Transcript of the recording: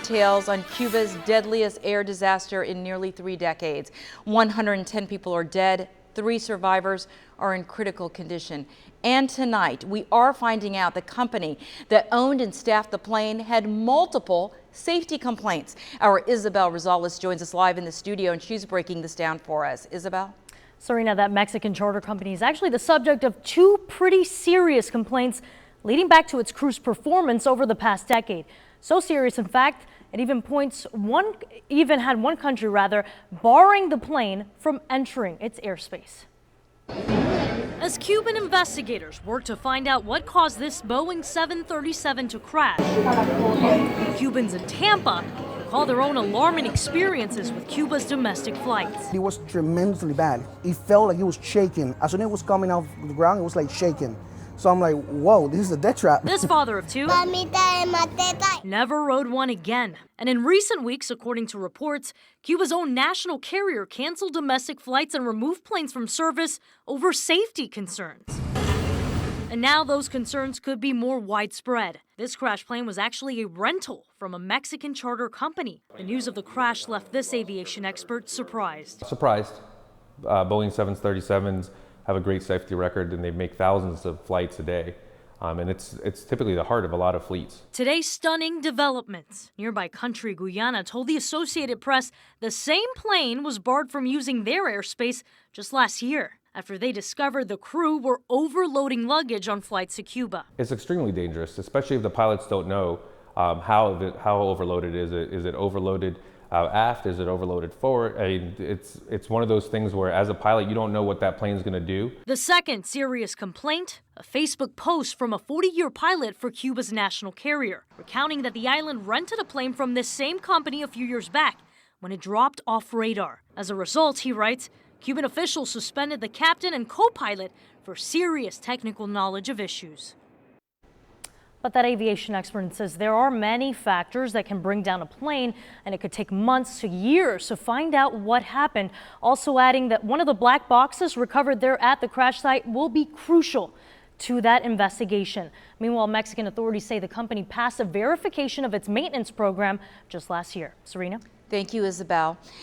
details on Cuba's deadliest air disaster in nearly 3 decades. 110 people are dead. 3 survivors are in critical condition. And tonight, we are finding out the company that owned and staffed the plane had multiple safety complaints. Our Isabel Rosales joins us live in the studio, and she's breaking this down for us. Isabel? Serena, that Mexican charter company is actually the subject of 2 pretty serious complaints leading back to its cruise performance over the past decade. So serious, in fact, it even had one country barring the plane from entering its airspace. As Cuban investigators work to find out what caused this Boeing 737 to crash, Cubans in Tampa recall their own alarming experiences with Cuba's domestic flights. It was tremendously bad. It felt like it was shaking. As soon as it was coming off the ground, it was like shaking. So I'm like, whoa, this is a death trap. This father of 2 never rode one again. And in recent weeks, according to reports, Cuba's own national carrier canceled domestic flights and removed planes from service over safety concerns. And now those concerns could be more widespread. This crash plane was actually a rental from a Mexican charter company. The news of the crash left this aviation expert surprised. Boeing 737s have a great safety record, and they make thousands of flights a day. And it's typically the heart of a lot of fleets. Today's stunning developments. Nearby country Guyana told the Associated Press the same plane was barred from using their airspace just last year after they discovered the crew were overloading luggage on flights to Cuba. It's extremely dangerous, especially if the pilots don't know how overloaded is it. Is it overloaded aft? Is it overloaded forward? I mean, it's one of those things where as a pilot, you don't know what that plane is going to do. The second serious complaint, a Facebook post from a 40-year pilot for Cuba's national carrier, recounting that the island rented a plane from this same company a few years back when it dropped off radar. As a result, he writes, Cuban officials suspended the captain and co-pilot for serious technical knowledge of issues. But that aviation expert says there are many factors that can bring down a plane, and it could take months to years to find out what happened. Also adding that one of the black boxes recovered there at the crash site will be crucial to that investigation. Meanwhile, Mexican authorities say the company passed a verification of its maintenance program just last year. Serena? Thank you, Isabel.